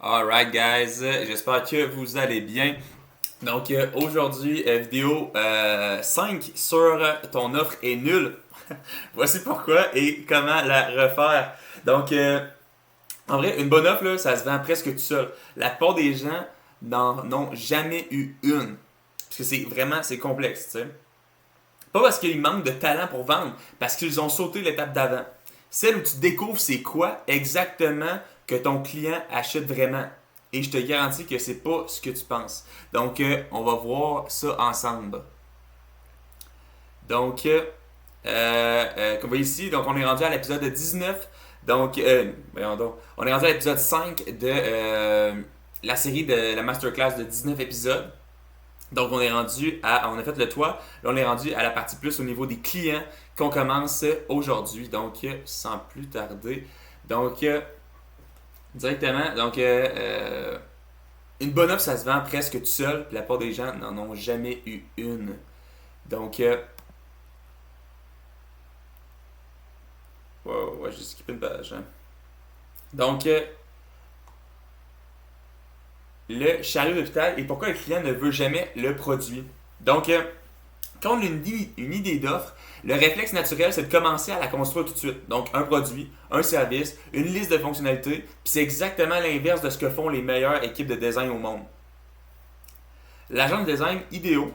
Alright guys, j'espère que vous allez bien. Donc aujourd'hui, vidéo 5 sur ton offre est nulle. Voici pourquoi et comment la refaire. Donc en vrai, une bonne offre, là, ça se vend presque tout seul. La plupart des gens n'en ont jamais eu une. Parce que c'est complexe, tu sais. Pas parce qu'ils manquent de talent pour vendre, parce qu'ils ont sauté l'étape d'avant. Celle où tu découvres c'est quoi exactement que ton client achète vraiment. Et je te garantis que c'est pas ce que tu penses. Donc, on va voir ça ensemble. Donc, comme vous voyez ici, donc on est rendu à l'épisode 19. Donc, voyons donc, on est rendu à l'épisode 5 de la série de la masterclass de 19 épisodes. Donc, on a fait le toit. Là, on est rendu à la partie plus au niveau des clients qu'on commence aujourd'hui. Donc, sans plus tarder. Donc, directement. Donc, une bonne offre, ça se vend presque tout seul. Puis la plupart des gens n'en ont jamais eu une. Donc, wow, ouais, j'ai skippé une page. Hein. Donc, le chariot d'hôpital et pourquoi le client ne veut jamais le produit. Donc, quand on a une idée d'offre, le réflexe naturel, c'est de commencer à la construire tout de suite. Donc, un produit, un service, une liste de fonctionnalités, puis c'est exactement l'inverse de ce que font les meilleures équipes de design au monde. L'agent de design idéaux,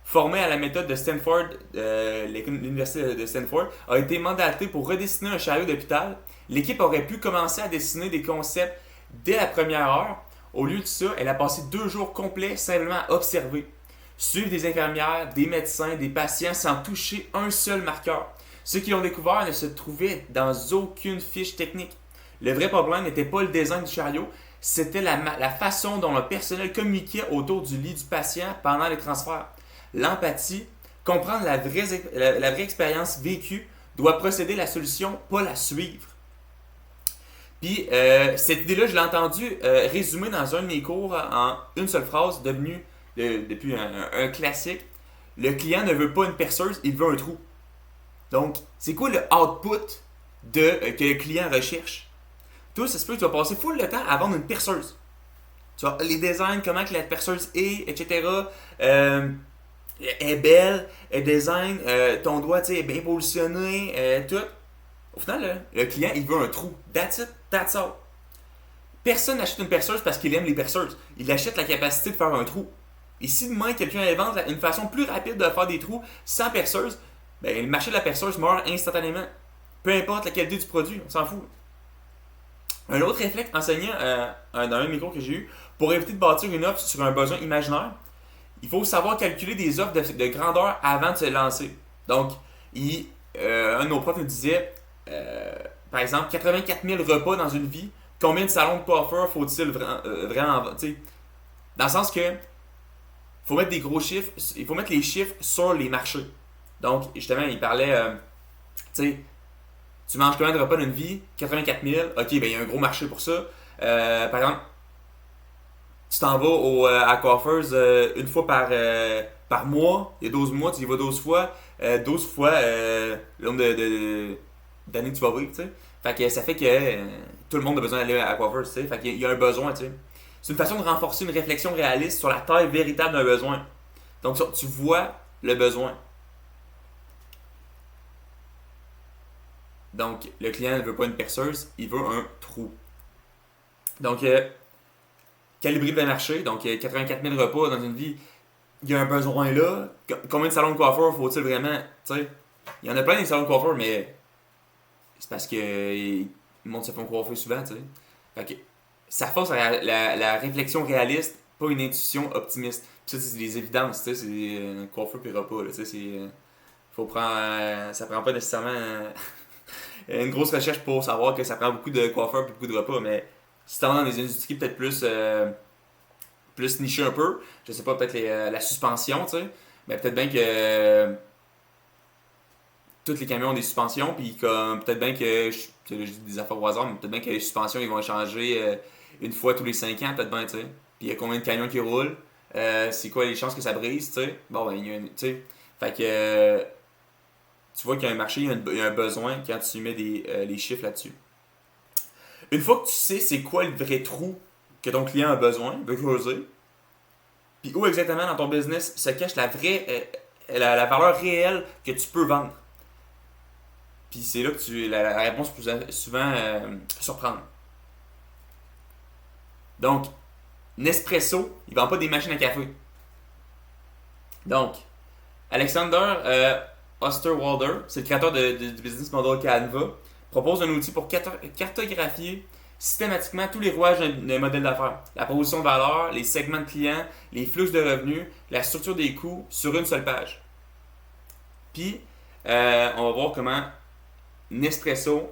formé à la méthode de Stanford, l'université de Stanford, a été mandaté pour redessiner un chariot d'hôpital. L'équipe aurait pu commencer à dessiner des concepts dès la première heure. Au lieu de ça, elle a passé 2 jours complets simplement à observer. Suivre des infirmières, des médecins, des patients sans toucher un seul marqueur. Ceux qui l'ont découvert ne se trouvaient dans aucune fiche technique. Le vrai problème n'était pas le design du chariot, c'était la façon dont le personnel communiquait autour du lit du patient pendant les transferts. L'empathie, comprendre la vraie expérience vécue, doit procéder à la solution, pas la suivre. Puis cette idée-là, je l'ai entendue résumée dans un de mes cours en une seule phrase, devenue depuis un classique. Le client ne veut pas une perceuse, il veut un trou. Donc, c'est quoi le output que le client recherche? Toi, ça se peut que tu vas passer full le temps à vendre une perceuse. Tu vois, les designs, comment que la perceuse est, etc. Est belle, est design, ton doigt est bien positionné, tout. Au final, là, le client, il veut un trou. That's it, that's all. Personne n'achète une perceuse parce qu'il aime les perceuses. Il achète la capacité de faire un trou. Et si demain, quelqu'un invente une façon plus rapide de faire des trous sans perceuse, ben, le marché de la perceuse meurt instantanément. Peu importe la qualité du produit, on s'en fout. Un autre réflexe enseignant dans un micro que j'ai eu, pour éviter de bâtir une offre sur un besoin imaginaire, il faut savoir calculer des offres de grandeur avant de se lancer. Donc, un de nos profs nous disait, par exemple, 84 000 repas dans une vie, combien de salons de coiffeur faut-il vraiment, dans le sens que faut mettre des gros chiffres, il faut mettre les chiffres sur les marchés. Donc, justement, il parlait, tu sais, tu manges combien de repas dans une vie? 84 000. Ok, ben il y a un gros marché pour ça. Par exemple, tu t'en vas à la coiffeuse une fois par mois. Il y a 12 mois, tu y vas 12 fois. 12 fois le nombre d'années que tu vas vivre, tu sais. Fait que ça fait que tout le monde a besoin d'aller à la coiffeuse, tu sais. Fait qu'il y a un besoin, tu sais. C'est une façon de renforcer une réflexion réaliste sur la taille véritable d'un besoin. Donc, tu vois le besoin. Donc, le client ne veut pas une perceuse, il veut un trou. Donc, calibrer le marché, donc 84 000 repas dans une vie, il y a un besoin là. Combien de salons de coiffeur faut-il vraiment? T'sais, il y en a plein des salons de coiffeur, mais c'est parce que le monde se font coiffer souvent. T'sais. Fait que ça force la réflexion réaliste, pas une intuition optimiste. Puis ça, c'est des évidences. C'est un coiffeur puis repas. Là, faut prendre, ça prend pas nécessairement une grosse recherche pour savoir que ça prend beaucoup de coiffeurs et beaucoup de repas, mais si t'es dans des industries peut-être plus nichées un peu, je sais pas, peut-être la suspension, tu sais, mais peut-être bien que tous les camions ont des suspensions, puis comme peut-être bien que, je dis des affaires au hasard, mais peut-être bien que les suspensions ils vont changer une fois tous les 5 ans, peut-être bien, tu sais. Puis il y a combien de camions qui roulent, c'est quoi les chances que ça brise, tu sais. Bon, ben, tu sais. Fait que tu vois qu'il y a un marché, il y a un besoin quand tu mets les chiffres là-dessus. Une fois que tu sais c'est quoi le vrai trou que ton client a besoin, veut creuser, puis où exactement dans ton business se cache la valeur réelle que tu peux vendre. Puis c'est là que la réponse peut souvent surprendre. Donc, Nespresso, il ne vend pas des machines à café. Donc, Alexander Osterwalder, c'est le créateur du business model Canva, propose un outil pour cartographier systématiquement tous les rouages d'un modèle d'affaires. La proposition de valeur, les segments de clients, les flux de revenus, la structure des coûts sur une seule page. Puis, on va voir comment Nespresso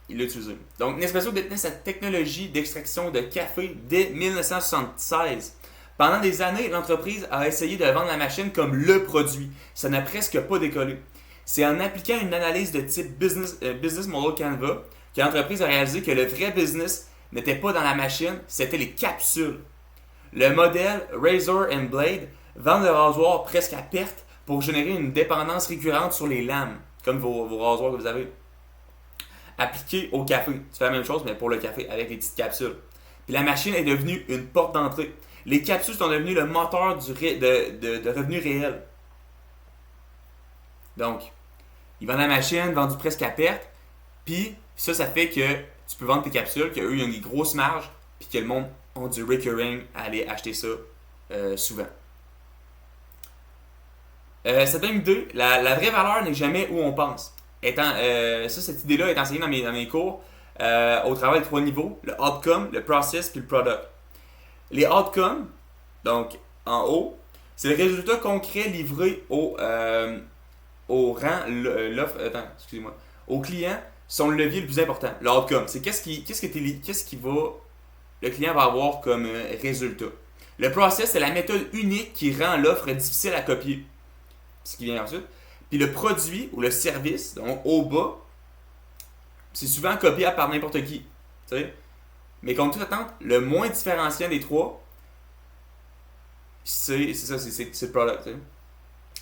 il l'a utilisé. Donc, Nespresso détenait cette technologie d'extraction de café dès 1976. Pendant des années, l'entreprise a essayé de vendre la machine comme le produit. Ça n'a presque pas décollé. C'est en appliquant une analyse de type business model Canva que l'entreprise a réalisé que le vrai business n'était pas dans la machine, c'était les capsules. Le modèle Razor and Blade vend le rasoir presque à perte pour générer une dépendance récurrente sur les lames, comme vos rasoirs que vous avez. Appliqué au café. Tu fais la même chose, mais pour le café, avec les petites capsules. Puis la machine est devenue une porte d'entrée. Les capsules sont devenues le moteur de revenus réels. Donc, ils vendent la machine, vendue presque à perte. Puis ça fait que tu peux vendre tes capsules, qu'eux, ils ont des grosses marges, puis que le monde a du recurring à aller acheter ça souvent. Cette même idée, la vraie valeur n'est jamais où on pense. Cette idée-là est enseignée dans mes cours au travers de 3 niveaux, le outcome, le process puis le product. Les outcomes, donc en haut, c'est le résultat concret livré au client, sont le levier le plus important. Le outcome, c'est qu'est-ce que le client va avoir comme résultat. Le process, c'est la méthode unique qui rend l'offre difficile à copier. Ce qui vient ensuite. Puis le produit ou le service, donc au bas, c'est souvent copiable par n'importe qui. Tu sais? Mais comme toute attente, le moins différenciant des trois, c'est le product. Tu sais?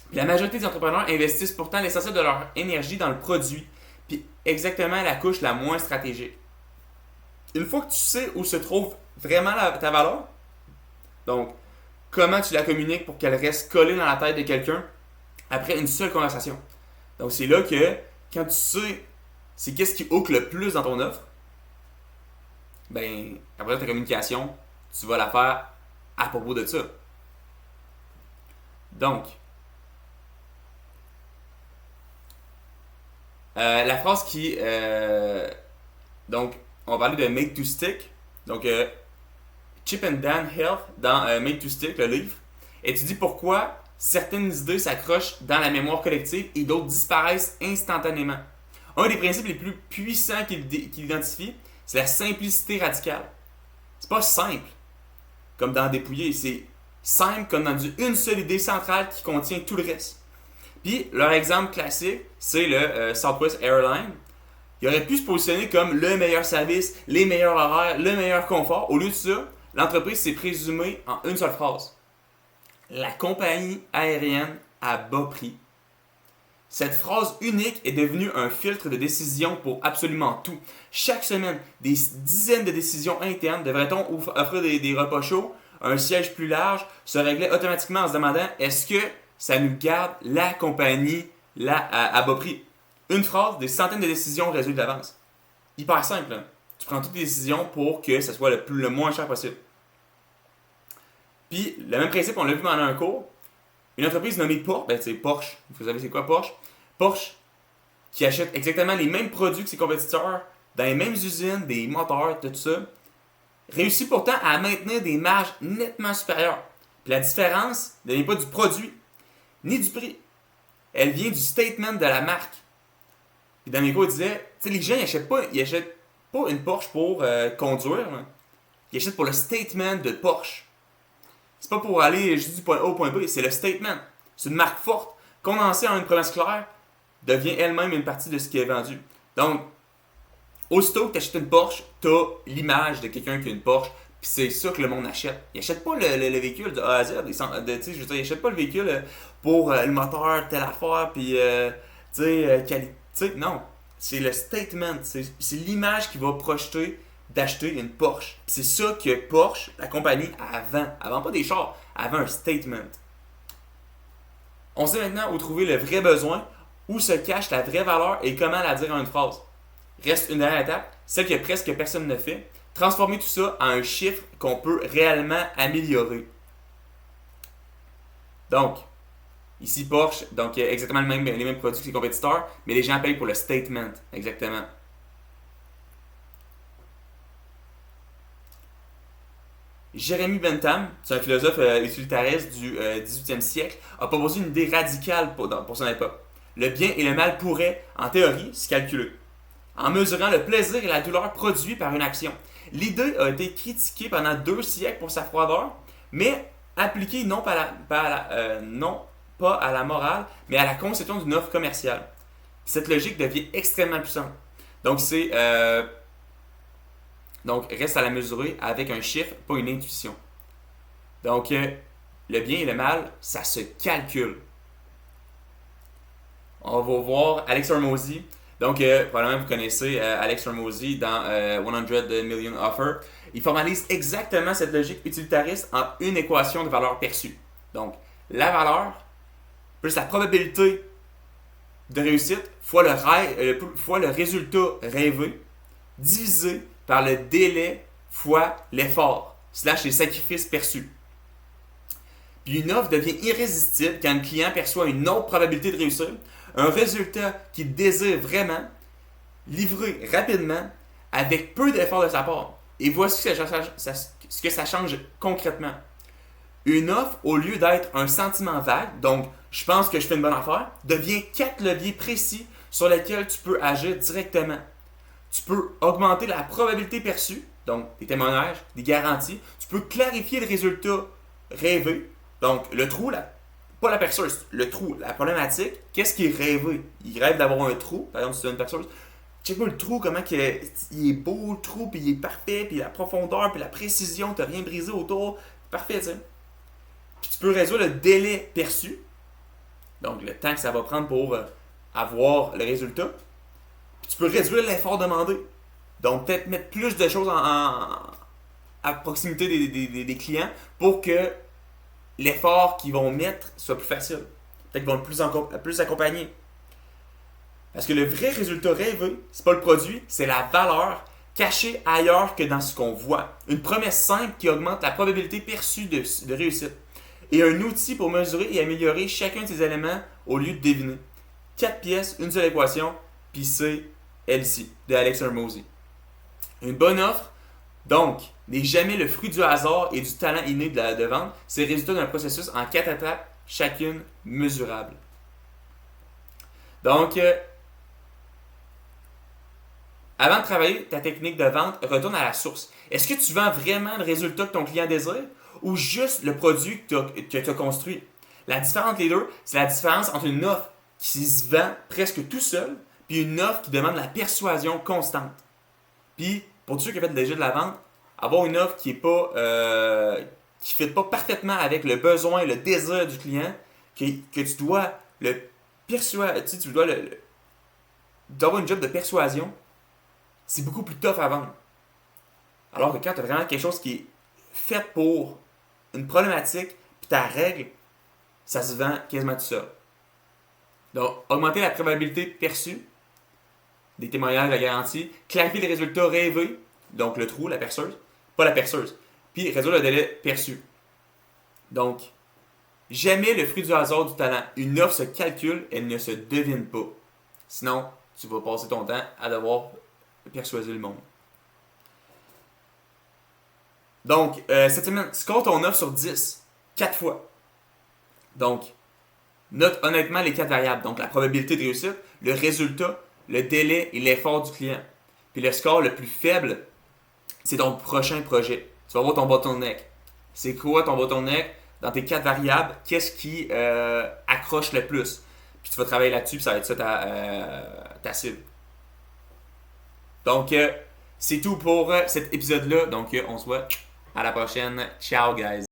Puis la majorité des entrepreneurs investissent pourtant l'essentiel de leur énergie dans le produit, puis exactement la couche la moins stratégique. Une fois que tu sais où se trouve vraiment ta valeur, donc comment tu la communiques pour qu'elle reste collée dans la tête de quelqu'un, après une seule conversation. Donc c'est là que quand tu sais c'est qu'est-ce qui hook le plus dans ton offre, ben après ta communication, tu vas la faire à propos de ça. Donc la phrase qui donc on va parler de Made to Stick. Donc Chip and Dan Heath dans Made to Stick, le livre, étudie pourquoi certaines idées s'accrochent dans la mémoire collective et d'autres disparaissent instantanément. Un des principes les plus puissants qu'il identifie, c'est la simplicité radicale. C'est pas simple, comme dans dépouiller, c'est simple comme dans une seule idée centrale qui contient tout le reste. Puis, leur exemple classique, c'est le Southwest Airlines. Il aurait pu se positionner comme le meilleur service, les meilleurs horaires, le meilleur confort. Au lieu de ça, l'entreprise s'est présumée en une seule phrase. La compagnie aérienne à bas prix. Cette phrase unique est devenue un filtre de décision pour absolument tout. Chaque semaine, des dizaines de décisions internes, devrait-on offrir des repas chauds, un siège plus large, se réglaient automatiquement en se demandant est-ce que ça nous garde la compagnie à bas prix. Une phrase, des centaines de décisions résolues d'avance. Hyper simple. Hein? Tu prends toutes les décisions pour que ça soit le moins cher possible. Puis, le même principe, on l'a vu pendant un cours. Une entreprise nommée Porsche. Vous savez c'est quoi Porsche? Porsche, qui achète exactement les mêmes produits que ses compétiteurs, dans les mêmes usines, des moteurs, tout ça, réussit pourtant à maintenir des marges nettement supérieures. Puis la différence ne vient pas du produit, ni du prix. Elle vient du statement de la marque. Puis dans mes cours, il disait, tu sais, les gens, ils achètent pas une Porsche pour conduire. Là. Ils achètent pour le statement de Porsche. C'est pas pour aller juste du point A au point B, c'est le statement. C'est une marque forte, condensée en une promesse claire, devient elle-même une partie de ce qui est vendu. Donc, aussitôt que tu achètes une Porsche, tu as l'image de quelqu'un qui a une Porsche, puis c'est ça que le monde achète. Il n'achète pas le véhicule de A à Z. Il n'achète pas le véhicule pour le moteur, telle affaire, puis qualité. Non, c'est le statement, c'est l'image qui va projeter d'acheter une Porsche. C'est ça que Porsche, la compagnie, elle vend pas des chars, elle vend un statement. On sait maintenant où trouver le vrai besoin, où se cache la vraie valeur et comment la dire en une phrase. Reste une dernière étape, celle que presque personne ne fait. Transformer tout ça en un chiffre qu'on peut réellement améliorer. Donc, ici Porsche, donc exactement les mêmes produits que les compétiteurs, mais les gens payent pour le statement, exactement. Jérémy Bentham, c'est un philosophe utilitariste du 18e siècle, a proposé une idée radicale pour son époque. Le bien et le mal pourraient, en théorie, se calculer, en mesurant le plaisir et la douleur produits par une action. L'idée a été critiquée pendant 2 siècles pour sa froideur, mais appliquée non pas à la morale, mais à la conception d'une offre commerciale. Cette logique devient extrêmement puissante. Donc, donc reste à la mesurer avec un chiffre, pas une intuition. Donc, le bien et le mal, ça se calcule. On va voir Alex Hormozy. Donc, probablement vous connaissez Alex Hormozy dans 100 Million Offer. Il formalise exactement cette logique utilitariste en une équation de valeur perçue. Donc, la valeur plus la probabilité de réussite fois le résultat rêvé divisé par le délai fois l'effort / les sacrifices perçus. Puis une offre devient irrésistible quand le client perçoit une autre probabilité de réussir, un résultat qu'il désire vraiment, livré rapidement, avec peu d'efforts de sa part. Et voici ce que ça change concrètement. Une offre, au lieu d'être un sentiment vague, donc je pense que je fais une bonne affaire, devient 4 leviers précis sur lesquels tu peux agir directement. Tu peux augmenter la probabilité perçue, donc des témoignages, des garanties. Tu peux clarifier le résultat rêvé, donc le trou, pas la perceuse, le trou, la problématique. Qu'est-ce qui est rêvé? Il rêve d'avoir un trou, par exemple si tu as une perceuse. Check-moi le trou, comment il est beau le trou, puis il est parfait, puis la profondeur, puis la précision, tu n'as rien brisé autour. Parfait, tu sais. Puis tu peux résoudre le délai perçu, donc le temps que ça va prendre pour avoir le résultat. Puis tu peux réduire l'effort demandé. Donc peut-être mettre plus de choses à proximité des clients pour que l'effort qu'ils vont mettre soit plus facile. Peut-être qu'ils vont être plus accompagnés. Parce que le vrai résultat rêvé, c'est pas le produit, c'est la valeur cachée ailleurs que dans ce qu'on voit. Une promesse simple qui augmente la probabilité perçue de réussite. Et un outil pour mesurer et améliorer chacun de ces éléments au lieu de deviner. 4 pièces, une seule équation, puis c'est elle-ci, de Alex Hormozy. Une bonne offre, donc, n'est jamais le fruit du hasard et du talent inné de vente. C'est le résultat d'un processus en 4 étapes, chacune mesurable. Donc, avant de travailler ta technique de vente, retourne à la source. Est-ce que tu vends vraiment le résultat que ton client désire ou juste le produit que tu as construit? La différence entre les deux, c'est la différence entre une offre qui se vend presque tout seul puis une offre qui demande la persuasion constante. Puis, pour tous ceux qui ont fait déjà de la vente, avoir une offre qui est pas qui ne fit pas parfaitement avec le besoin et le désir du client, que tu dois le persuader, tu dois avoir une job de persuasion, c'est beaucoup plus tough à vendre. Alors que quand tu as vraiment quelque chose qui est fait pour une problématique, puis ta règle, ça se vend quasiment tout seul. Donc, augmenter la probabilité perçue, des témoignages, la garantie, clarifier les résultats rêvés, donc le trou, la perceuse, pas la perceuse, puis résoudre le délai perçu. Donc, jamais le fruit du hasard du talent. Une offre se calcule, elle ne se devine pas. Sinon, tu vas passer ton temps à devoir persuader le monde. Donc, cette semaine, score ton offre sur 10, 4 fois. Donc, note honnêtement les 4 variables. Donc, la probabilité de réussite, le résultat, le délai et l'effort du client. Puis le score le plus faible, c'est ton prochain projet. Tu vas voir ton bottleneck. C'est quoi ton bottleneck? Dans tes 4 variables, qu'est-ce qui accroche le plus? Puis tu vas travailler là-dessus, puis ça va être ça ta cible. Donc, c'est tout pour cet épisode-là. Donc, on se voit à la prochaine. Ciao, guys!